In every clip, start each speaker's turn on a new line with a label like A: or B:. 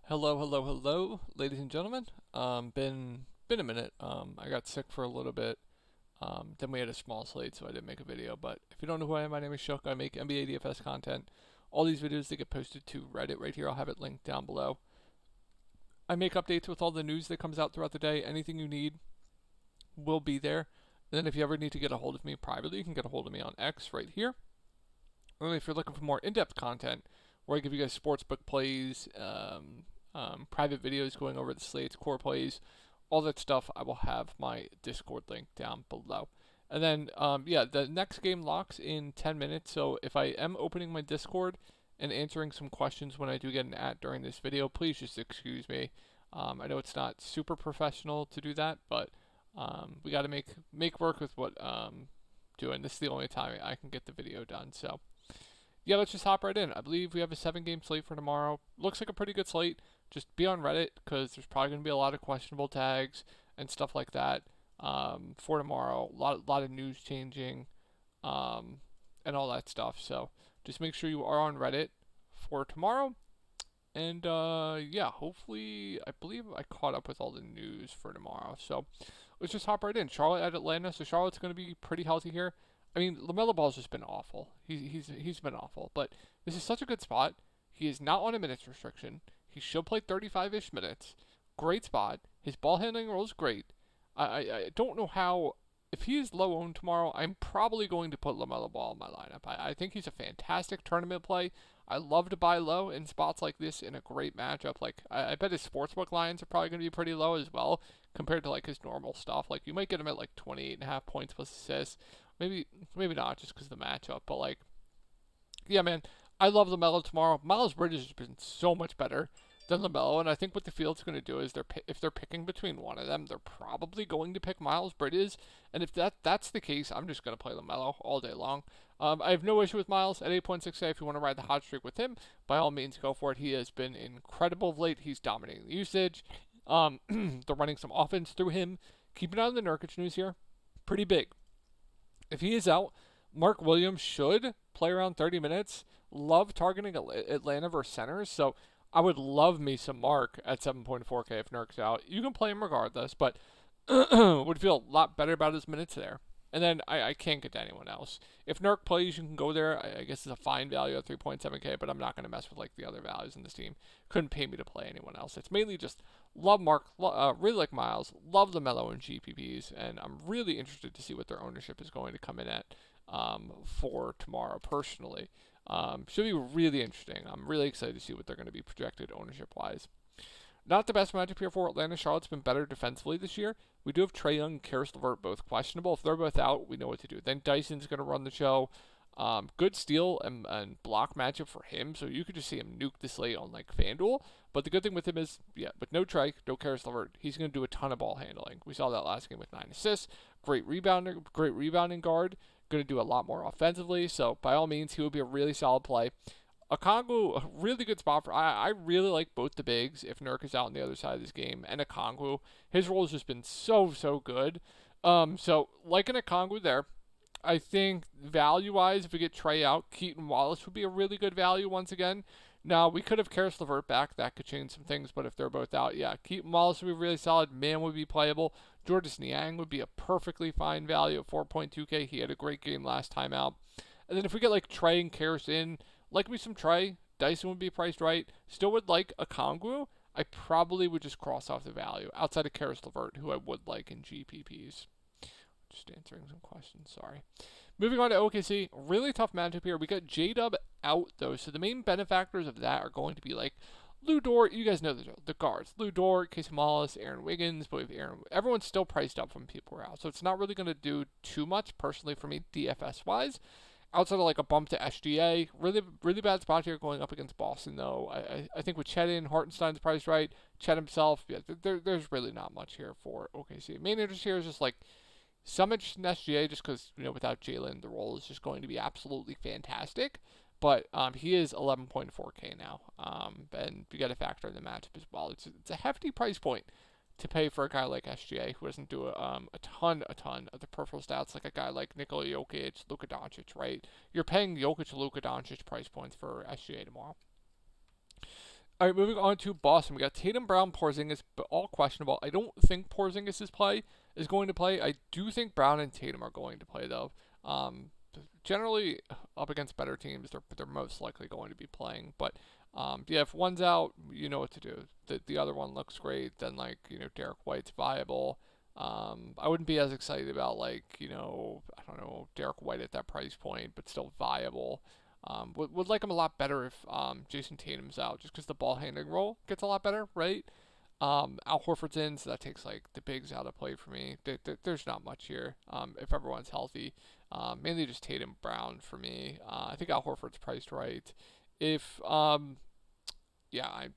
A: Hello, hello, hello, ladies and gentlemen. Been a minute. I got sick for a little bit. Then we had a small slate, so I didn't make a video. But if you don't know who I am, my name is Shook. I make NBA DFS content. All these videos they get posted to Reddit right here. I'll have it linked down below. I make updates with all the news that comes out throughout the day. Anything you need will be there. And then if you ever need to get a hold of me privately, you can get a hold of me on X right here. And if you're looking for more in-depth content, where I give you guys sportsbook plays, private videos going over the slates, core plays, all that stuff, I will have my Discord link down below. And then, yeah, the next game locks in 10 minutes. So if I am opening my Discord and answering some questions when I do get an ad during this video, please just excuse me. I know it's not super professional to do that, but we got to make work with what doing. This is the only time I can get the video done. So yeah, let's just hop right in. I believe we have a 7-game slate for tomorrow. Looks like a pretty good slate. Just be on Reddit because there's probably going to be a lot of questionable tags and stuff like that for tomorrow. A lot of news changing and all that stuff. So just make sure you are on Reddit for tomorrow. And yeah, hopefully, I believe I caught up with all the news for tomorrow. So let's just hop right in. Charlotte at Atlanta. So Charlotte's going to be pretty healthy here. I mean, LaMelo Ball's just been awful. He's been awful. But this is such a good spot. He is not on a minutes restriction. He should play 35-ish minutes. Great spot. His ball handling role is great. I don't know how. If he is low owned tomorrow, I'm probably going to put LaMelo Ball in my lineup. I think he's a fantastic tournament play. I love to buy low in spots like this in a great matchup. Like I bet his sportsbook lines are probably going to be pretty low as well compared to like his normal stuff. Like you might get him at like 28.5 points plus assists. Maybe not just because of the matchup, but like yeah, man, I love LaMelo tomorrow. Miles Bridges has been so much better than LaMelo, and I think what the field's going to do is if they're picking between one of them, they're probably going to pick Miles Bridges, and if that's the case, I'm just going to play LaMelo all day long. I have no issue with Miles at 8.6K. If you want to ride the hot streak with him, by all means, go for it. He has been incredible of late. He's dominating the usage. They're running some offense through him. Keep an eye on the Nurkic news here. Pretty big. If he is out, Mark Williams should play around 30 minutes. Love targeting Atlanta versus centers, so I would love me some Mark at 7.4K if Nurk's out. You can play him regardless, but would feel a lot better about his minutes there. And then I can't get to anyone else. If Nurk plays, you can go there. I guess it's a fine value at 3.7K, but I'm not going to mess with like the other values in this team. Couldn't pay me to play anyone else. It's mainly just love Mark, really like Miles, love the Mellow and GPPs, and I'm really interested to see what their ownership is going to come in at for tomorrow personally. Should be really interesting. I'm really excited to see what they're going to be projected ownership wise. Not the best matchup here for Atlanta. Charlotte's been better defensively this year. We do have Trae Young and Karis LeVert both questionable. If they're both out, we know what to do. Then Dyson's going to run the show. Good steal and block matchup for him, so you could just see him nuke the slate on like FanDuel. But the good thing with him is, yeah, with no Trae, no Karis LeVert, he's going to do a ton of ball handling. We saw that last game with 9 assists. Great rebounder, great rebounding guard. Going to do a lot more offensively. So by all means, he would be a really solid play. Okongwu, a really good spot for. I really like both the bigs if Nurk is out on the other side of this game, and Okongwu. His role has just been so good. So like an Okongwu there, I think value-wise, if we get Trae out, Keaton Wallace would be a really good value once again. Now, we could have Karis LeVert back. That could change some things, but if they're both out, yeah, Keaton Wallace would be really solid. Man would be playable. Jordan Niang would be a perfectly fine value at 4.2K. He had a great game last time out. And then if we get like Trae and Karis in, like me some Trae, Dyson would be priced right. Still would like a Kongwu. I probably would just cross off the value outside of Karis LeVert, who I would like in GPPs. Just answering some questions, sorry. Moving on to OKC, really tough matchup here. We got J-Dub out, though, so the main benefactors of that are going to be like Lou Dort. You guys know the guards. Lou Dort, Casey Wallace, Aaron Wiggins. Everyone's still priced up when people are out, so it's not really going to do too much personally for me DFS-wise. Outside of like a bump to SGA, really bad spot here going up against Boston, though. I think with Chet in, Hartenstein's priced right. Chet himself, yeah, there's really not much here for OKC. Main interest here is just like some interest in SGA just because, without Jalen, the role is just going to be absolutely fantastic. But he is 11.4K now. And you got to factor in the matchup as well. It's a hefty price point to pay for a guy like SGA who doesn't do a ton of the peripheral stats like a guy like Nikola Jokic, Luka Doncic, right? You're paying Jokic, Luka Doncic price points for SGA tomorrow. All right, moving on to Boston. We got Tatum, Brown, Porzingis, but all questionable. I don't think Porzingis' play is going to play. I do think Brown and Tatum are going to play, though. Um, Generally, up against better teams, they're most likely going to be playing. But yeah, if one's out, you know what to do. The other one looks great, then Derek White's viable. I wouldn't be as excited about I don't know, Derek White at that price point, but still viable. Would like him a lot better if Jason Tatum's out, just because the ball handling role gets a lot better, right? Al Horford's in, so that takes the bigs out of play for me. There's not much here if everyone's healthy. Mainly just Tatum Brown for me. I think Al Horford's priced right. If yeah,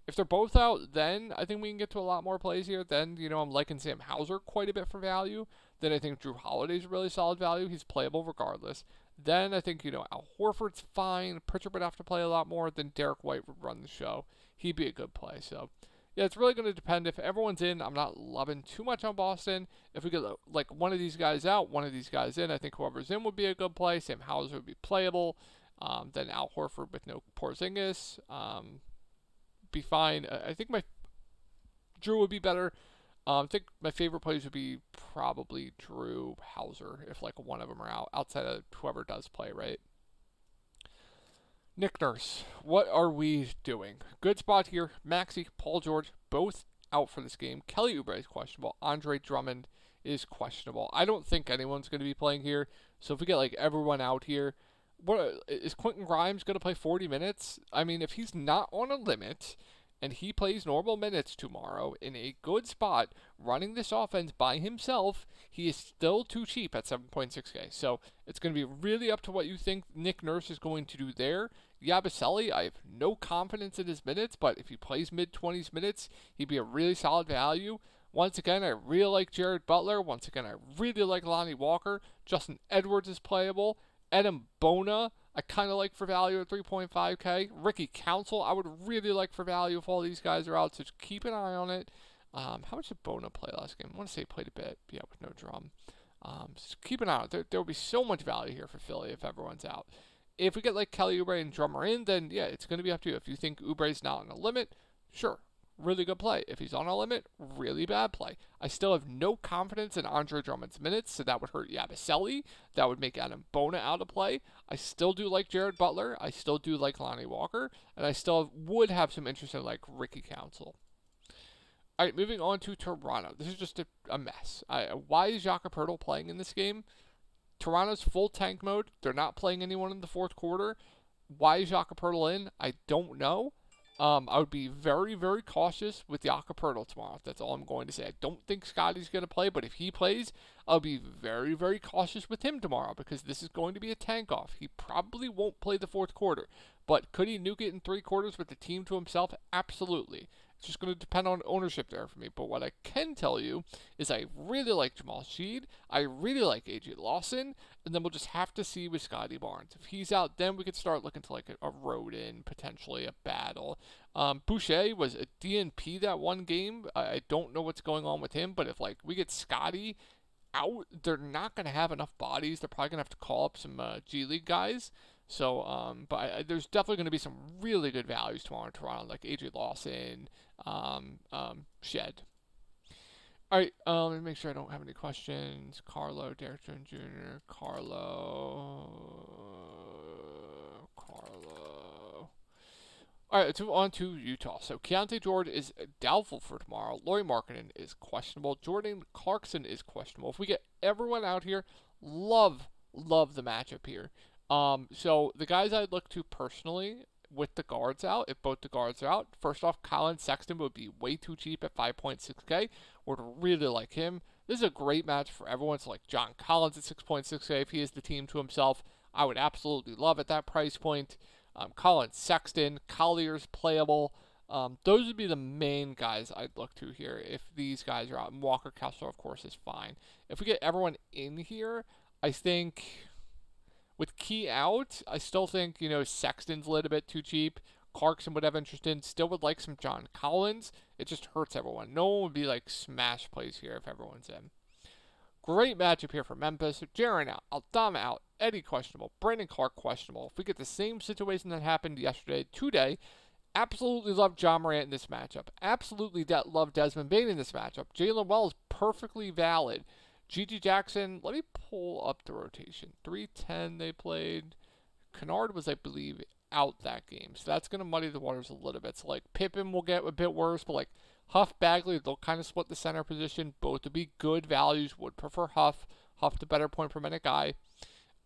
A: if they're both out, then I think we can get to a lot more plays here. Then I'm liking Sam Hauser quite a bit for value. Then I think Drew Holiday's a really solid value. He's playable regardless. Then I think Al Horford's fine. Pritchard would have to play a lot more. Then Derek White would run the show. He'd be a good play. So yeah, it's really going to depend. If everyone's in, I'm not loving too much on Boston. If we get one of these guys out, one of these guys in, I think whoever's in would be a good play. Sam Hauser would be playable. Then Al Horford with no Porzingis, be fine. I think my Drew would be better. I think my favorite plays would be probably Drew, Hauser, if one of them are out, outside of whoever does play, right? Nick Nurse, what are we doing? Good spot here. Maxey, Paul George, both out for this game. Kelly Oubre is questionable. Andre Drummond is questionable. I don't think anyone's going to be playing here. So if we get everyone out here, what is Quentin Grimes going to play 40 minutes? I mean, if he's not on a limit and he plays normal minutes tomorrow in a good spot running this offense by himself, he is still too cheap at 7.6K. So it's going to be really up to what you think Nick Nurse is going to do there. Yabusele, I have no confidence in his minutes, but if he plays mid-20s minutes, he'd be a really solid value. Once again, I really like Jared Butler. Once again, I really like Lonnie Walker. Justin Edwards is playable. Adam Bona, I kind of like for value at 3.5K. Ricky Council, I would really like for value if all these guys are out, so just keep an eye on it. How much did Bona play last game? I want to say he played a bit, yeah, with no drum. Just keep an eye on it. There will be so much value here for Philly if everyone's out. If we get Kelly Oubre and Drummer in, then yeah, it's going to be up to you. If you think Oubre's not on a limit, sure, really good play. If he's on a limit, really bad play. I still have no confidence in Andre Drummond's minutes, so that would hurt Yabusele. That would make Adam Bona out of play. I still do like Jared Butler. I still do like Lonnie Walker. And I still would have some interest in Ricky Council. All right, moving on to Toronto. This is just a mess. Why is Jakob Poeltl playing in this game? Toronto's full tank mode. They're not playing anyone in the fourth quarter. Why is Jakob Poeltl in? I don't know. I would be very, very cautious with Jakob Poeltl tomorrow. That's all I'm going to say. I don't think Scotty's going to play, but if he plays, I'll be very, very cautious with him tomorrow because this is going to be a tank off. He probably won't play the fourth quarter, but could he nuke it in 3 quarters with the team to himself? Absolutely. It's just going to depend on ownership there for me. But what I can tell you is I really like Jamal Sheed. I really like AJ Lawson. And then we'll just have to see with Scotty Barnes. If he's out, then we could start looking to a road in, potentially a battle. Boucher was a DNP that one game. I don't know what's going on with him. But if we get Scotty out, they're not going to have enough bodies. They're probably going to have to call up some G League guys. So, there's definitely going to be some really good values tomorrow in Toronto, like AJ Lawson, Shed. All right, let me make sure I don't have any questions. Carlo, Derek Jones Jr., Carlo. All right, let's move on to Utah. So Keontae George is doubtful for tomorrow. Lauri Markkanen is questionable. Jordan Clarkson is questionable. If we get everyone out here, love the matchup here. So the guys I'd look to personally with the guards out, if both the guards are out, first off, Colin Sexton would be way too cheap at 5.6K. Would really like him. This is a great match for everyone. So John Collins at 6.6K, if he is the team to himself, I would absolutely love at that price point. Colin Sexton, Collier's playable. Those would be the main guys I'd look to here if these guys are out. And Walker Kessler, of course, is fine. If we get everyone in here, I think with Key out, I still think, Sexton's a little bit too cheap. Clarkson would have interest in. Still would like some John Collins. It just hurts everyone. No one would be smash plays here if everyone's in. Great matchup here for Memphis. Jaren out. Aldama out. Eddie questionable. Brandon Clark questionable. If we get the same situation that happened yesterday, today, Absolutely love John Morant in this matchup. Absolutely love Desmond Bane in this matchup. Jalen Wells, perfectly valid. G.G. Jackson, let me pull up the rotation. 3-10 they played. Kennard was, I believe, out that game. So that's going to muddy the waters a little bit. So, like, Pippen will get a bit worse, but, like, Huff, Bagley, they'll kind of split the center position. Both would be good values. Would prefer Huff. Huff, the better point per minute guy.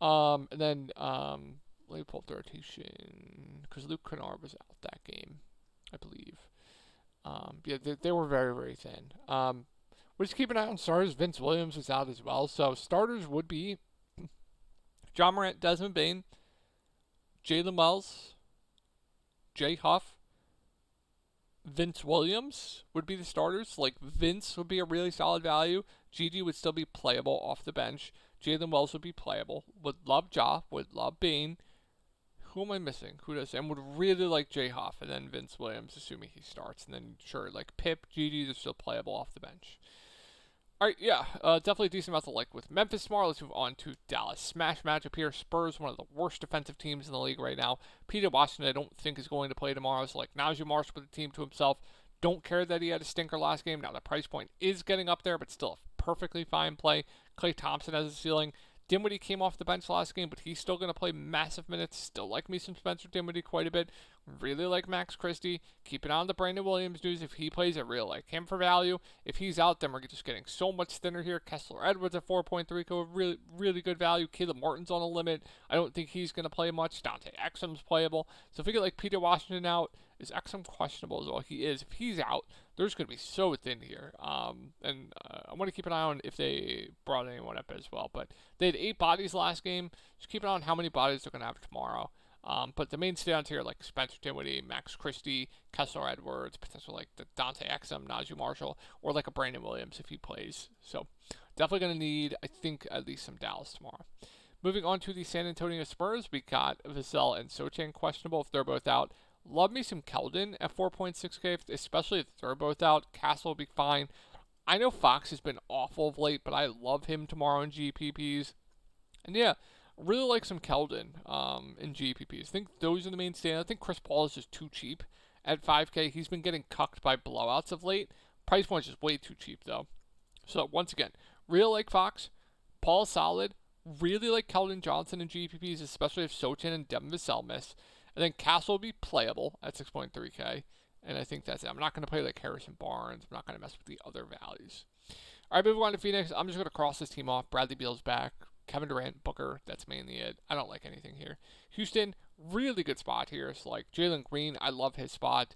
A: And then, let me pull up the rotation, because Luke Kennard was out that game, I believe. Yeah, they were very, very thin. We'll just keep an eye on starters. Vince Williams was out as well. So starters would be John Morant, Desmond Bane, Jalen Wells, Jay Huff, Vince Williams would be the starters. Like, Vince would be a really solid value. Gigi would still be playable off the bench. Jalen Wells would be playable. Would love Ja. Would love Bane. Who am I missing? Who does? And would really like Jay Huff. And then Vince Williams, assuming he starts. And then, sure, like Pip, Gigi, they're still playable off the bench. All right, yeah, definitely a decent amount to like with Memphis tomorrow. Let's move on to Dallas. Smash matchup here. Spurs, one of the worst defensive teams in the league right now. Peter Washington, I don't think is going to play tomorrow. So, like, Najee Marshall with the team to himself. Don't care that he had a stinker last game. Now, the price point is getting up there, but still a perfectly fine play. Klay Thompson has a ceiling. Dinwiddie came off the bench last game, but he's still going to play massive minutes. Still like me some Spencer Dinwiddie quite a bit. Really like Max Christie. Keep an eye on the Brandon Williams news. If he plays, I really like him for value. If he's out, then we're just getting so much thinner here. Kessler Edwards at 4.3 code. Really, really good value. Caleb Martin's on a limit. I don't think he's going to play much. Dante Exum's playable. So if we get like Peter Washington out, is Exum questionable as well? He is. If he's out, there's going to be so thin here. I want to keep an eye on if they brought anyone up as well. But they had 8 bodies last game. Just keep an eye on how many bodies they're going to have tomorrow. But the main standouts here, like Spencer Dinwiddie, Max Christie, Kessler Edwards, potentially like the Dante Exum, Najee Marshall, or like a Brandon Williams if he plays. So definitely going to need, I think, at least some Dallas tomorrow. Moving on to the San Antonio Spurs, we got Vassell and Sochan questionable if they're both out. Love me some Keldon at 4.6K, especially if they're both out. Castle will be fine. I know Fox has been awful of late, but I love him tomorrow in GPPs. And yeah, really like some Keldon in GPPs. I think those are the main stand. I think Chris Paul is just too cheap at 5K. He's been getting cucked by blowouts of late. Price point is just way too cheap, though. So, once again, really like Fox. Paul solid. Really like Keldon Johnson in GPPs, especially if Sochan and Devin Vassell miss. And then Castle will be playable at 6.3K. And I think that's it. I'm not going to play like Harrison Barnes. I'm not going to mess with the other values. All right, moving on to Phoenix. I'm just going to cross this team off. Bradley Beal's back. Kevin Durant, Booker. That's mainly it. I don't like anything here. Houston, really good spot here. So like Jalen Green, I love his spot.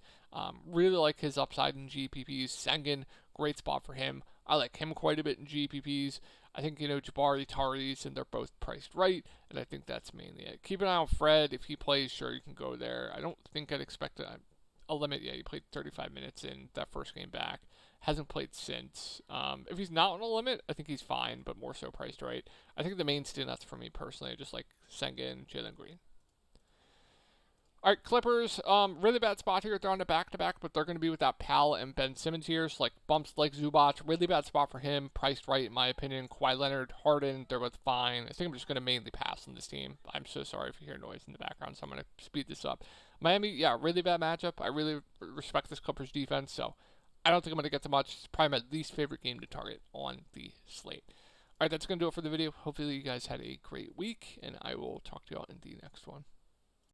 A: Really like his upside in GPPs. Sengun, great spot for him. I like him quite a bit in GPPs. I think, Jabari, Tariq, and they're both priced right, and I think that's mainly it. Keep an eye on Fred. If he plays, sure, you can go there. I don't think I'd expect a limit yet. He played 35 minutes in that first game back. Hasn't played since. If he's not on a limit, I think he's fine, but more so priced right. I think the main standouts for me personally are just like Sengun, Jalen Green. All right, Clippers, really bad spot here. They're on a back-to-back, but they're going to be without Powell and Ben Simmons here. So, like, bumps like Zubac, really bad spot for him. Priced right, in my opinion. Kawhi Leonard, Harden, they're both fine. I think I'm just going to mainly pass on this team. I'm so sorry if you hear noise in the background, so I'm going to speed this up. Miami, yeah, really bad matchup. I really respect this Clippers defense, so I don't think I'm going to get to much. It's probably my least favorite game to target on the slate. All right, that's going to do it for the video. Hopefully you guys had a great week, and I will talk to you all in the next one.